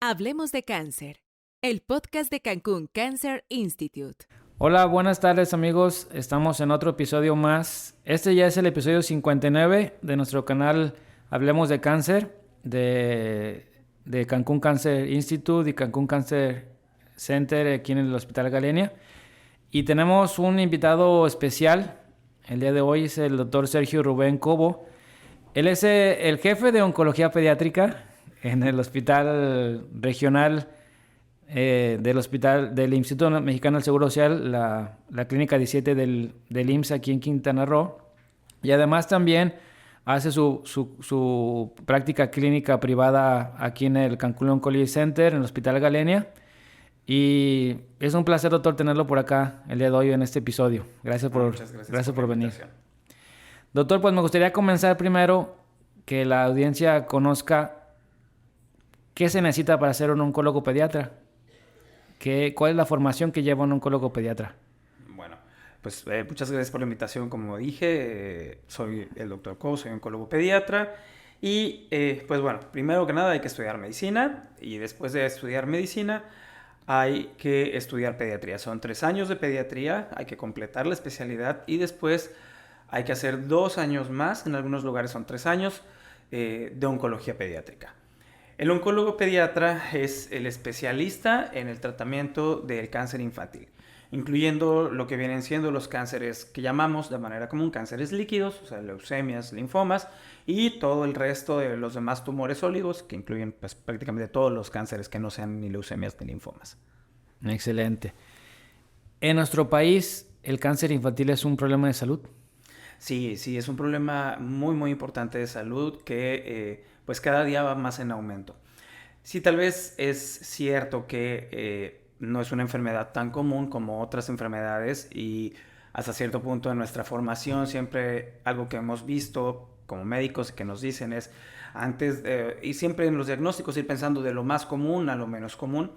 Hablemos de cáncer, el podcast de Cancún Cancer Institute. Hola, buenas tardes amigos, estamos en otro episodio más. Este ya es el episodio 59 de nuestro canal Hablemos de Cáncer, de Cancún Cancer Institute y Cancún Cancer Center aquí en el Hospital Galenia. Y tenemos un invitado especial, el día de hoy es el doctor Sergio Rubén Cobo. Él es el jefe de oncología pediátrica en el Hospital Regional del Hospital del Instituto Mexicano del Seguro Social, la Clínica 17 del IMSS aquí en Quintana Roo. Y además también hace su práctica clínica privada aquí en el Cancún Oncology Center, en el Hospital Galenia. Y es un placer, doctor, tenerlo por acá el día de hoy en este episodio. Muchas gracias por venir. invitación. Doctor, pues me gustaría comenzar primero que la audiencia conozca qué se necesita para ser un oncólogo pediatra. ¿Cuál es la formación que lleva un oncólogo pediatra? Bueno, pues muchas gracias por la invitación. Como dije, soy el doctor Cobo, soy oncólogo pediatra. Y pues bueno, primero que nada hay que estudiar medicina y después de estudiar medicina hay que estudiar pediatría. Son 3 años de pediatría, hay que completar la especialidad y después hay que hacer 2 años más, en algunos lugares son 3 años, de oncología pediátrica. El oncólogo pediatra es el especialista en el tratamiento del cáncer infantil, incluyendo lo que vienen siendo los cánceres que llamamos de manera común cánceres líquidos, o sea, leucemias, linfomas, y todo el resto de los demás tumores sólidos, que incluyen pues, prácticamente todos los cánceres que no sean ni leucemias ni linfomas. Excelente. En nuestro país, ¿el cáncer infantil es un problema de salud? Sí, es un problema muy, muy importante de salud que pues cada día va más en aumento. Sí, tal vez es cierto que no es una enfermedad tan común como otras enfermedades y hasta cierto punto en nuestra formación siempre algo que hemos visto como médicos que nos dicen es antes y siempre en los diagnósticos ir pensando de lo más común a lo menos común.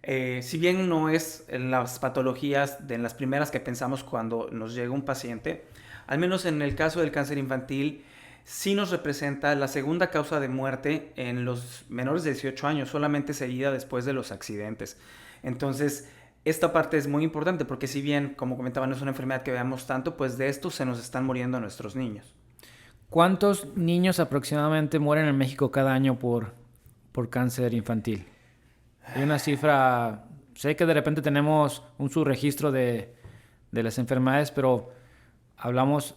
Si bien no es en las patologías de en las primeras que pensamos cuando nos llega un paciente, al menos en el caso del cáncer infantil, sí nos representa la segunda causa de muerte en los menores de 18 años, solamente seguida después de los accidentes. Entonces, esta parte es muy importante porque si bien, como comentaba, no es una enfermedad que veamos tanto, pues de esto se nos están muriendo nuestros niños. ¿Cuántos niños aproximadamente mueren en México cada año por cáncer infantil? Hay una cifra, sé que de repente tenemos un subregistro de las enfermedades, pero hablamos,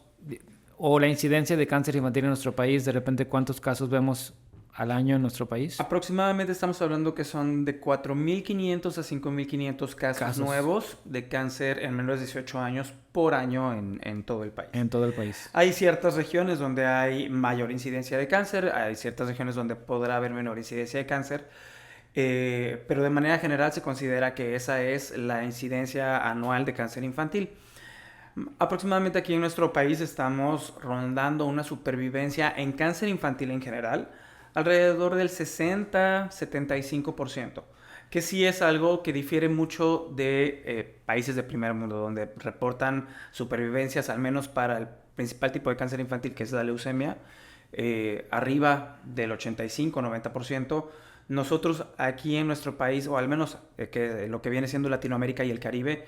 o la incidencia de cáncer infantil en nuestro país, de repente cuántos casos vemos al año en nuestro país. Aproximadamente estamos hablando que son de 4.500 a 5.500 casos nuevos de cáncer en menores de 18 años por año en todo el país. En todo el país. Hay ciertas regiones donde hay mayor incidencia de cáncer, hay ciertas regiones donde podrá haber menor incidencia de cáncer, pero de manera general se considera que esa es la incidencia anual de cáncer infantil. Aproximadamente aquí en nuestro país estamos rondando una supervivencia en cáncer infantil en general alrededor del 60-75%, que sí es algo que difiere mucho de países de primer mundo, donde reportan supervivencias, al menos para el principal tipo de cáncer infantil, que es la leucemia, arriba del 85-90%. Nosotros aquí en nuestro país, o al menos que lo que viene siendo Latinoamérica y el Caribe,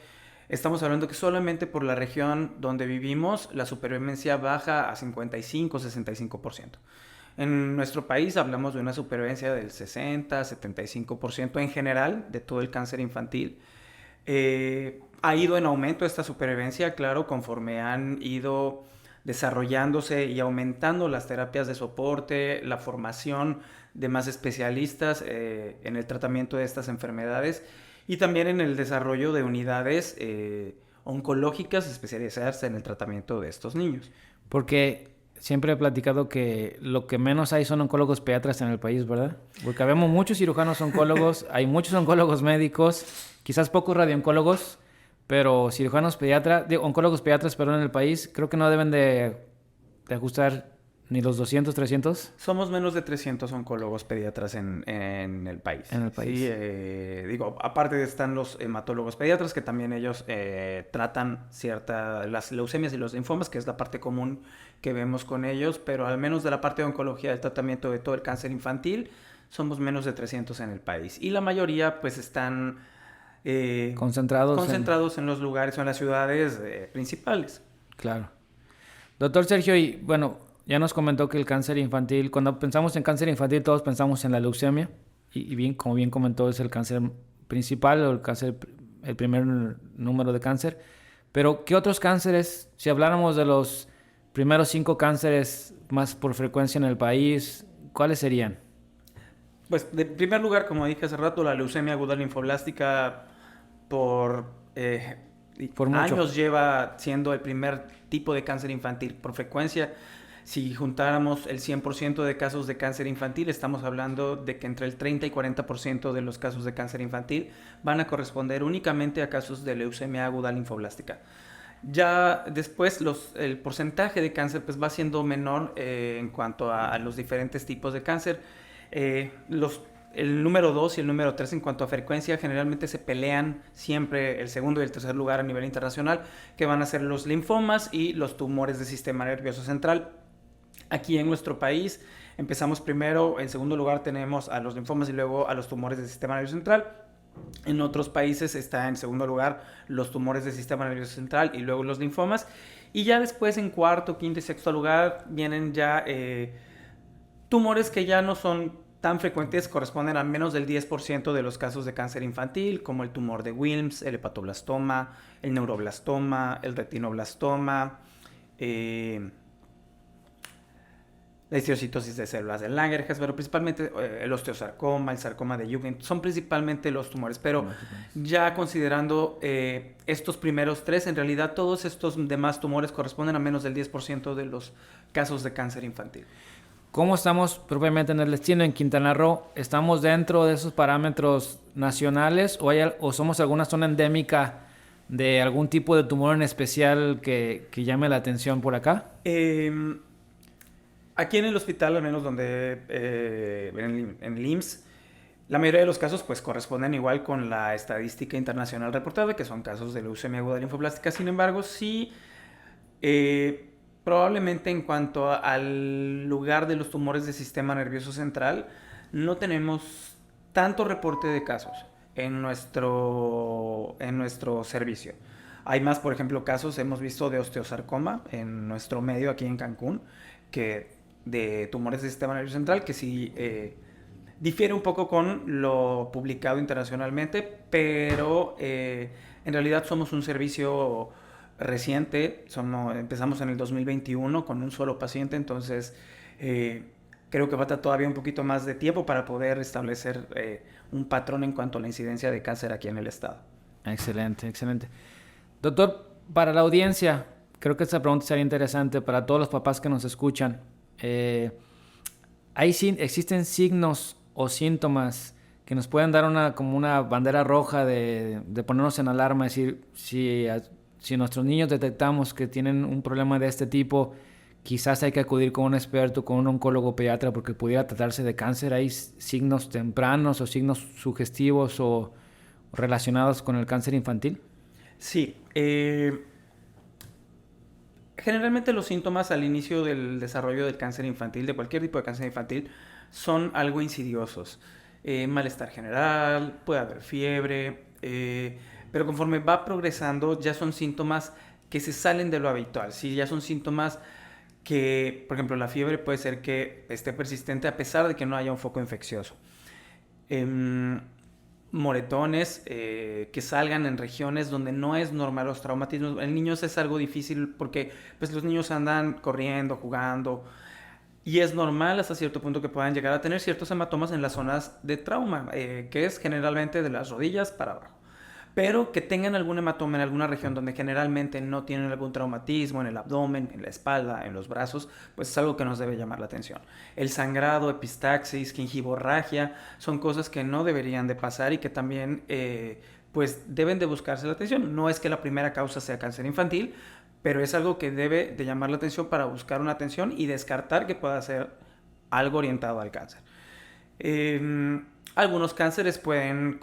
estamos hablando que solamente por la región donde vivimos la supervivencia baja a 55-65%. En nuestro país hablamos de una supervivencia del 60-75% en general de todo el cáncer infantil. Ha ido en aumento esta supervivencia, claro, conforme han ido desarrollándose y aumentando las terapias de soporte, la formación de más especialistas en el tratamiento de estas enfermedades y también en el desarrollo de unidades oncológicas especializadas en el tratamiento de estos niños. Porque siempre he platicado que lo que menos hay son oncólogos pediatras en el país, ¿verdad? Porque habemos muchos cirujanos oncólogos, hay muchos oncólogos médicos, quizás pocos radiooncólogos, pero oncólogos pediatras, perdón, en el país, creo que no deben de ajustar ni los 200, 300. Somos menos de 300 oncólogos pediatras en el país. En el país. Sí, aparte están los hematólogos pediatras que también ellos tratan las leucemias y los linfomas, que es la parte común que vemos con ellos, pero al menos de la parte de oncología del tratamiento de todo el cáncer infantil, somos menos de 300 en el país. Y la mayoría pues están concentrados en los lugares o en las ciudades principales. Claro. Doctor Sergio, y bueno, ya nos comentó que el cáncer infantil, cuando pensamos en cáncer infantil todos pensamos en la leucemia, y bien, como bien comentó, es el cáncer principal o el primer número de cáncer. Pero, ¿qué otros cánceres, si habláramos de los primeros 5 cánceres más por frecuencia en el país, cuáles serían? Pues, en primer lugar, como dije hace rato, la leucemia aguda linfoblástica por mucho años lleva siendo el primer tipo de cáncer infantil por frecuencia. Si juntáramos el 100% de casos de cáncer infantil, estamos hablando de que entre el 30 y 40% de los casos de cáncer infantil van a corresponder únicamente a casos de leucemia aguda linfoblástica. Ya después el porcentaje de cáncer pues va siendo menor en cuanto a los diferentes tipos de cáncer. El número 2 y el número 3 en cuanto a frecuencia generalmente se pelean siempre el segundo y el tercer lugar a nivel internacional, que van a ser los linfomas y los tumores del sistema nervioso central. Aquí en nuestro país empezamos primero, en segundo lugar tenemos a los linfomas y luego a los tumores del sistema nervioso central. En otros países está en segundo lugar los tumores del sistema nervioso central y luego los linfomas. Y ya después en cuarto, quinto y sexto lugar vienen ya tumores que ya no son tan frecuentes, corresponden a menos del 10% de los casos de cáncer infantil, como el tumor de Wilms, el hepatoblastoma, el neuroblastoma, el retinoblastoma, la histiocytosis de células de Langerhans, pero principalmente el osteosarcoma, el sarcoma de Jugend, son principalmente los tumores. Pero ya considerando estos primeros 3, en realidad todos estos demás tumores corresponden a menos del 10% de los casos de cáncer infantil. ¿Cómo estamos propiamente en el destino en Quintana Roo? ¿Estamos dentro de esos parámetros nacionales o somos alguna zona endémica de algún tipo de tumor en especial que llame la atención por acá? Aquí en el hospital, al menos donde en el IMSS, la mayoría de los casos pues corresponden igual con la estadística internacional reportada, que son casos de leucemia aguda linfoblástica. Sin embargo, sí, probablemente en cuanto al lugar de los tumores del sistema nervioso central, no tenemos tanto reporte de casos en nuestro servicio. Hay más, por ejemplo, casos, hemos visto de osteosarcoma en nuestro medio aquí en Cancún, que de tumores del sistema nervioso central, que sí difiere un poco con lo publicado internacionalmente, pero en realidad somos un servicio reciente, empezamos en el 2021 con un solo paciente, entonces creo que falta todavía un poquito más de tiempo para poder establecer un patrón en cuanto a la incidencia de cáncer aquí en el estado. Excelente, excelente. Doctor, para la audiencia, creo que esta pregunta sería interesante para todos los papás que nos escuchan. ¿Existen signos o síntomas que nos pueden dar como una bandera roja de ponernos en alarma? Es decir, si nuestros niños detectamos que tienen un problema de este tipo, quizás hay que acudir con un experto, con un oncólogo pediatra, porque pudiera tratarse de cáncer. ¿Hay signos tempranos o signos sugestivos o relacionados con el cáncer infantil? Sí. Generalmente los síntomas al inicio del desarrollo del cáncer infantil, de cualquier tipo de cáncer infantil, son algo insidiosos. Malestar general, puede haber fiebre, pero conforme va progresando ya son síntomas que se salen de lo habitual. ¿Sí? Ya son síntomas que, por ejemplo, la fiebre puede ser que esté persistente a pesar de que no haya un foco infeccioso. Moretones que salgan en regiones donde no es normal los traumatismos. En niños es algo difícil porque pues, los niños andan corriendo, jugando, y es normal hasta cierto punto que puedan llegar a tener ciertos hematomas en las zonas de trauma, que es generalmente de las rodillas para abajo. Pero que tengan algún hematoma en alguna región donde generalmente no tienen algún traumatismo, en el abdomen, en la espalda, en los brazos, pues es algo que nos debe llamar la atención. El sangrado, epistaxis, gingivorragia, son cosas que no deberían de pasar y que también pues deben de buscarse la atención. No es que la primera causa sea cáncer infantil, pero es algo que debe de llamar la atención para buscar una atención y descartar que pueda ser algo orientado al cáncer. Algunos cánceres pueden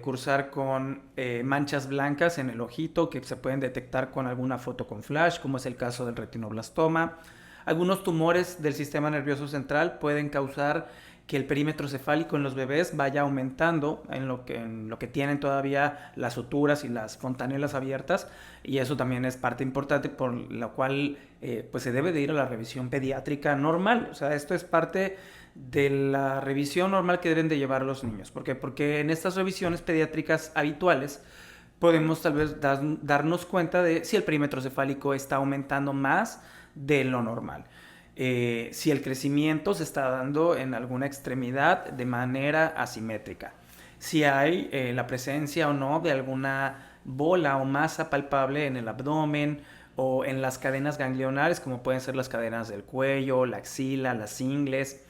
cursar con manchas blancas en el ojito que se pueden detectar con alguna foto con flash, como es el caso del retinoblastoma. Algunos tumores del sistema nervioso central pueden causar que el perímetro cefálico en los bebés vaya aumentando en lo que tienen todavía las suturas y las fontanelas abiertas, y eso también es parte importante por la cual pues se debe de ir a la revisión pediátrica normal. O sea, esto es parte de la revisión normal que deben de llevar los niños. ¿Por qué? Porque en estas revisiones pediátricas habituales podemos tal vez darnos cuenta de si el perímetro cefálico está aumentando más de lo normal. Si el crecimiento se está dando en alguna extremidad de manera asimétrica. Si hay la presencia o no de alguna bola o masa palpable en el abdomen o en las cadenas ganglionares, como pueden ser las cadenas del cuello, la axila, las ingles.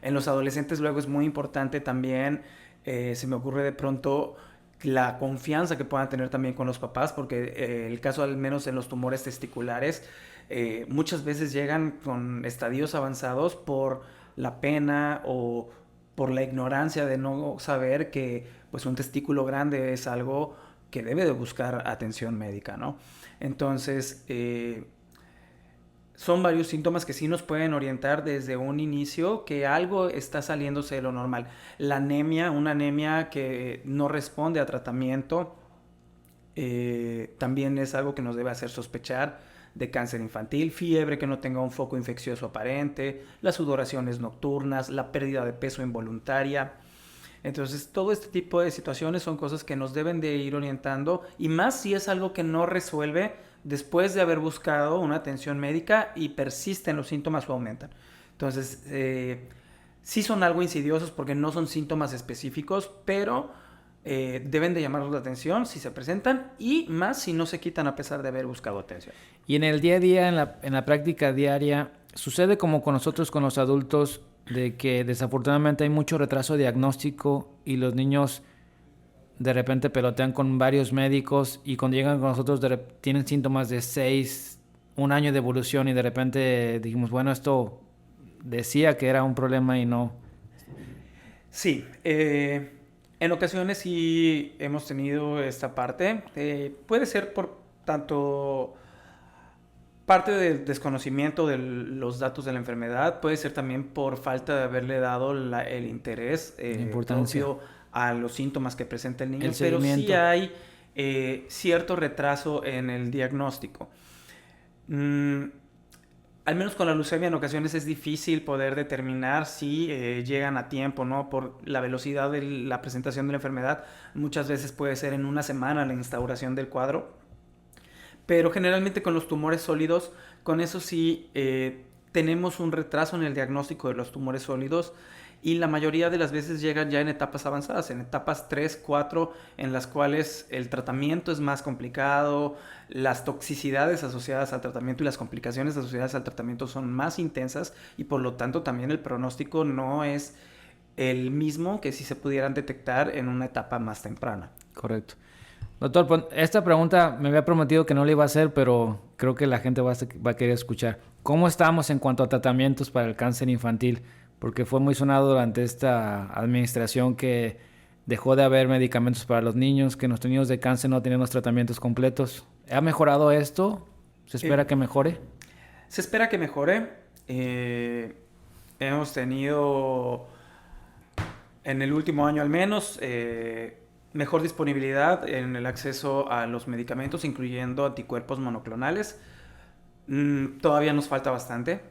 En los adolescentes luego es muy importante también, se me ocurre de pronto, la confianza que puedan tener también con los papás, porque el caso al menos en los tumores testiculares muchas veces llegan con estadios avanzados por la pena o por la ignorancia de no saber que pues un testículo grande es algo que debe de buscar atención médica, ¿no? Entonces son varios síntomas que sí nos pueden orientar desde un inicio que algo está saliéndose de lo normal. La anemia, una anemia que no responde a tratamiento, también es algo que nos debe hacer sospechar de cáncer infantil. Fiebre que no tenga un foco infeccioso aparente, las sudoraciones nocturnas, la pérdida de peso involuntaria. Entonces, todo este tipo de situaciones son cosas que nos deben de ir orientando, y más si es algo que no resuelve después de haber buscado una atención médica y persisten los síntomas o aumentan. Entonces, sí son algo insidiosos porque no son síntomas específicos, pero deben de llamarnos la atención si se presentan, y más si no se quitan a pesar de haber buscado atención. Y en el día a día, en la práctica diaria, sucede como con nosotros, con los adultos, de que desafortunadamente hay mucho retraso diagnóstico y los niños de repente pelotean con varios médicos, y cuando llegan con nosotros tienen síntomas de 6, un año de evolución, y de repente dijimos, bueno, esto decía que era un problema y no. Sí, en ocasiones sí hemos tenido esta parte. Puede ser por tanto parte del desconocimiento de los datos de la enfermedad, puede ser también por falta de haberle dado el interés propio a los síntomas que presenta el niño, pero sí hay cierto retraso en el diagnóstico. Al menos con la leucemia en ocasiones es difícil poder determinar si llegan a tiempo, ¿no? Por la velocidad de la presentación de la enfermedad. Muchas veces puede ser en una semana la instauración del cuadro. Pero generalmente con los tumores sólidos, con eso sí tenemos un retraso en el diagnóstico de los tumores sólidos, y la mayoría de las veces llegan ya en etapas avanzadas, en etapas 3, 4, en las cuales el tratamiento es más complicado, las toxicidades asociadas al tratamiento y las complicaciones asociadas al tratamiento son más intensas, y por lo tanto también el pronóstico no es el mismo que si se pudieran detectar en una etapa más temprana. Correcto. Doctor, esta pregunta me había prometido que no le iba a hacer, pero creo que la gente va a querer escuchar. ¿Cómo estamos en cuanto a tratamientos para el cáncer infantil? Porque fue muy sonado durante esta administración que dejó de haber medicamentos para los niños, que nuestros niños de cáncer no tenían los tratamientos completos. ¿Ha mejorado esto? ¿Se espera que mejore? Se espera que mejore. Hemos tenido, en el último año al menos, mejor disponibilidad en el acceso a los medicamentos, incluyendo anticuerpos monoclonales. Todavía nos falta bastante,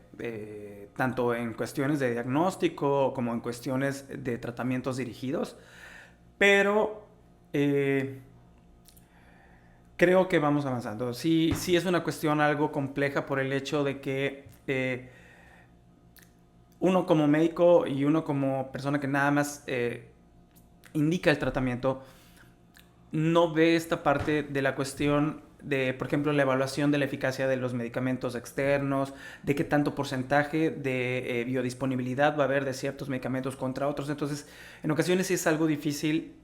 tanto en cuestiones de diagnóstico como en cuestiones de tratamientos dirigidos, pero creo que vamos avanzando. Sí es una cuestión algo compleja por el hecho de que uno como médico y uno como persona que nada más indica el tratamiento, no ve esta parte de la cuestión de, por ejemplo, la evaluación de la eficacia de los medicamentos externos, de qué tanto porcentaje de biodisponibilidad va a haber de ciertos medicamentos contra otros. Entonces, en ocasiones sí es algo difícil,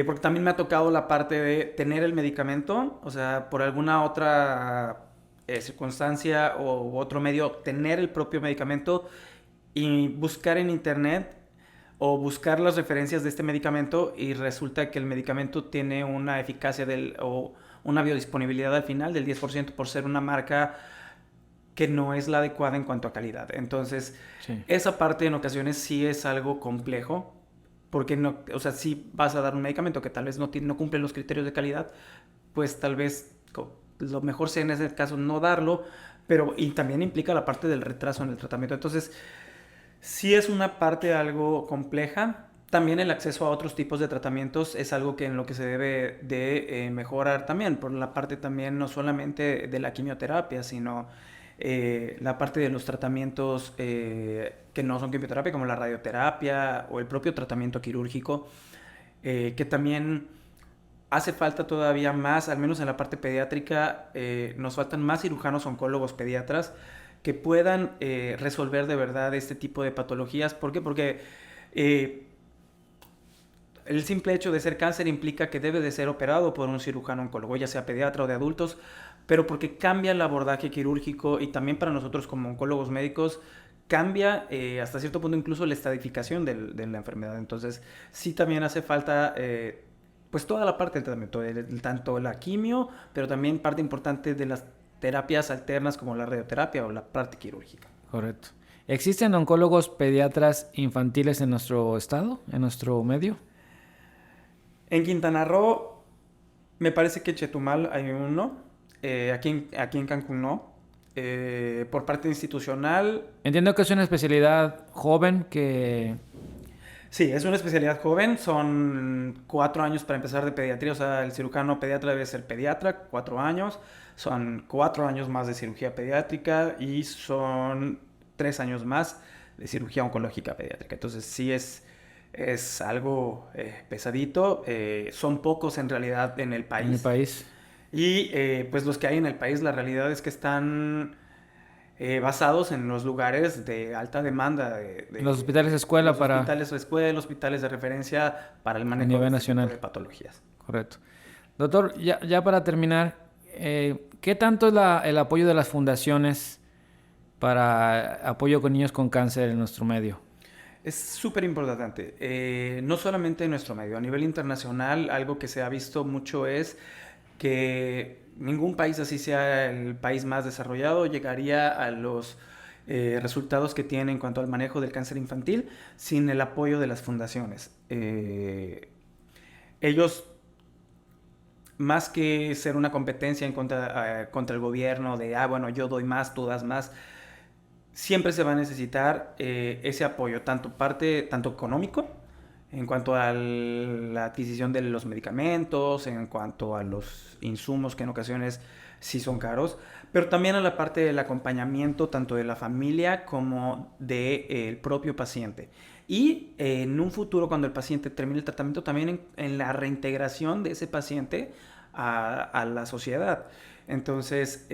porque también me ha tocado la parte de tener el medicamento, o sea, por alguna otra circunstancia u otro medio, tener el propio medicamento y buscar en internet o buscar las referencias de este medicamento, y resulta que el medicamento tiene una eficacia o una biodisponibilidad al final del 10% por ser una marca que no es la adecuada en cuanto a calidad. Entonces, Sí. esa parte en ocasiones sí es algo complejo, porque no, o sea, si vas a dar un medicamento que tal vez no cumple los criterios de calidad, pues tal vez lo mejor sea en ese caso no darlo, pero y también implica la parte del retraso en el tratamiento. Entonces, sí es una parte algo compleja. También el acceso a otros tipos de tratamientos es algo que en lo que se debe de mejorar también, por la parte también no solamente de la quimioterapia, sino la parte de los tratamientos que no son quimioterapia, como la radioterapia o el propio tratamiento quirúrgico, que también hace falta todavía más, al menos en la parte pediátrica, nos faltan más cirujanos oncólogos pediatras que puedan resolver de verdad este tipo de patologías. ¿Por qué? Porque el simple hecho de ser cáncer implica que debe de ser operado por un cirujano oncólogo, ya sea pediatra o de adultos, pero porque cambia el abordaje quirúrgico y también para nosotros como oncólogos médicos cambia hasta cierto punto incluso la estadificación de la enfermedad. Entonces sí también hace falta pues toda la parte del tratamiento, tanto la quimio, pero también parte importante de las terapias alternas como la radioterapia o la parte quirúrgica. Correcto. ¿Existen oncólogos pediatras infantiles en nuestro estado, en nuestro medio? En Quintana Roo, me parece que en Chetumal hay uno, aquí en Cancún no. Por parte institucional, Entiendo que es una especialidad joven que... sí, es una especialidad joven, son 4 años para empezar de pediatría, o sea, el cirujano pediatra debe ser pediatra, 4 años, son 4 años más de cirugía pediátrica y son 3 años más de cirugía oncológica pediátrica. Entonces sí es algo pesadito, son pocos en realidad en el país. En el país. Y pues los que hay en el país, la realidad es que están basados en los lugares de alta demanda. Los hospitales escuela los para... hospitales escuela, hospitales de referencia para el A manejo nivel de este nacional. tipo de patologías. Correcto. Doctor, ya para terminar, ¿qué tanto es el apoyo de las fundaciones para apoyo con niños con cáncer en nuestro medio? Es súper importante, no solamente en nuestro medio, a nivel internacional, algo que se ha visto mucho es que ningún país, así sea el país más desarrollado, llegaría a los resultados que tiene en cuanto al manejo del cáncer infantil sin el apoyo de las fundaciones. Ellos, más que ser una competencia contra el gobierno de, bueno, yo doy más, tú das más, siempre se va a necesitar ese apoyo, tanto económico, en cuanto a la adquisición de los medicamentos, en cuanto a los insumos que en ocasiones sí son caros, pero también a la parte del acompañamiento tanto de la familia como del propio paciente. Y en un futuro, cuando el paciente termine el tratamiento, también en la reintegración de ese paciente a la sociedad. Entonces,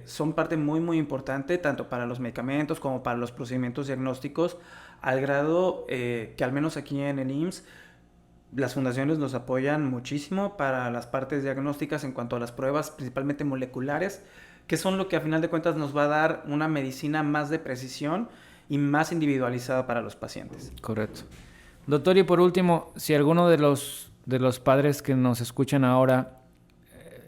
son parte muy, muy importante tanto para los medicamentos como para los procedimientos diagnósticos, al grado que al menos aquí en el IMSS, las fundaciones nos apoyan muchísimo para las partes diagnósticas en cuanto a las pruebas, principalmente moleculares, que son lo que a final de cuentas nos va a dar una medicina más de precisión y más individualizada para los pacientes. Correcto. Doctor, y por último, si alguno de los padres que nos escuchan ahora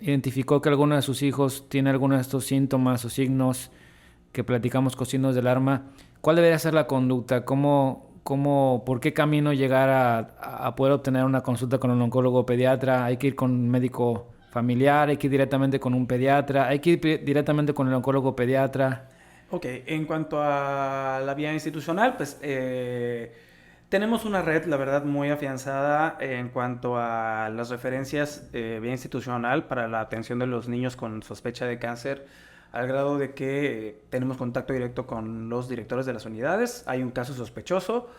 identificó que alguno de sus hijos tiene alguno de estos síntomas o signos que platicamos con signos de alarma, ¿cuál debería ser la conducta? ¿Por qué camino llegar a poder obtener una consulta con un oncólogo pediatra? ¿Hay que ir con un médico familiar? ¿Hay que ir directamente con un pediatra? ¿Hay que ir directamente con el oncólogo pediatra? Ok, en cuanto a la vía institucional, pues tenemos una red, la verdad, muy afianzada en cuanto a las referencias vía institucional para la atención de los niños con sospecha de cáncer, al grado de que tenemos contacto directo con los directores de las unidades. Hay un caso sospechoso,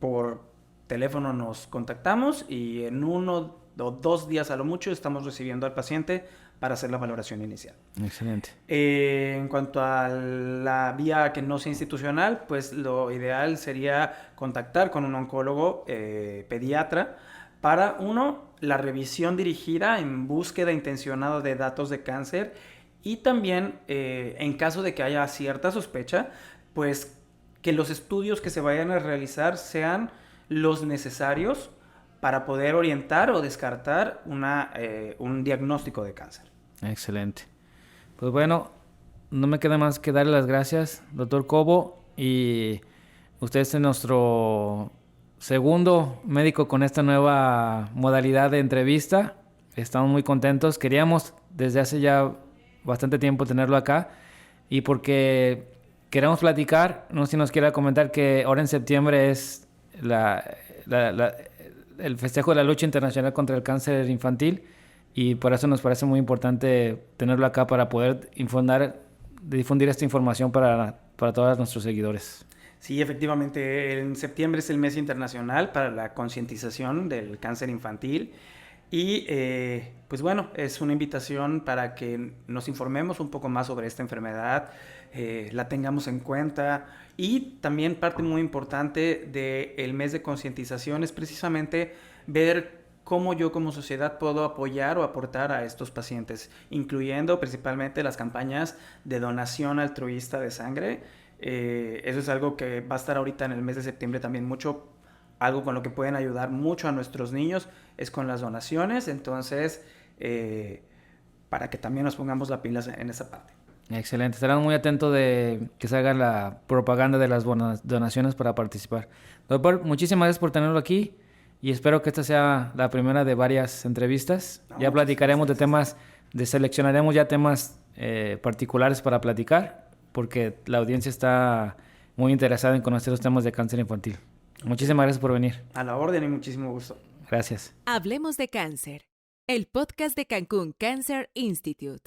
por teléfono nos contactamos y en 1 o 2 días a lo mucho estamos recibiendo al paciente para hacer la valoración inicial. Excelente. En cuanto a la vía que no sea institucional, pues lo ideal sería contactar con un oncólogo pediatra para, la revisión dirigida en búsqueda intencionada de datos de cáncer y también, en caso de que haya cierta sospecha, pues que los estudios que se vayan a realizar sean los necesarios para poder orientar o descartar un diagnóstico de cáncer. Excelente. Pues bueno, no me queda más que darle las gracias, doctor Cobo, y usted es nuestro segundo médico con esta nueva modalidad de entrevista. Estamos muy contentos. Queríamos desde hace ya bastante tiempo tenerlo acá y porque queremos platicar, no sé si nos quiera comentar que ahora en septiembre es el festejo de la lucha internacional contra el cáncer infantil y por eso nos parece muy importante tenerlo acá para poder difundir esta información para todos nuestros seguidores. Sí, efectivamente, en septiembre es el mes internacional para la concientización del cáncer infantil y pues bueno, es una invitación para que nos informemos un poco más sobre esta enfermedad, la tengamos en cuenta y también parte muy importante del mes de concientización es precisamente ver cómo yo como sociedad puedo apoyar o aportar a estos pacientes, incluyendo principalmente las campañas de donación altruista de sangre. Eso es algo que va a estar ahorita en el mes de septiembre también mucho, algo con lo que pueden ayudar mucho a nuestros niños es con las donaciones, entonces para que también nos pongamos la pilas en esa parte. Excelente, estarán muy atentos de que se haga la propaganda de las donaciones para participar. Doctor, muchísimas gracias por tenerlo aquí y espero que esta sea la primera de varias entrevistas. No, ya platicaremos de temas, seleccionaremos ya temas particulares para platicar porque la audiencia está muy interesada en conocer los temas de cáncer infantil. Muchísimas gracias por venir. A la orden y muchísimo gusto. Gracias. Hablemos de cáncer, el podcast de Cancún Cancer Institute.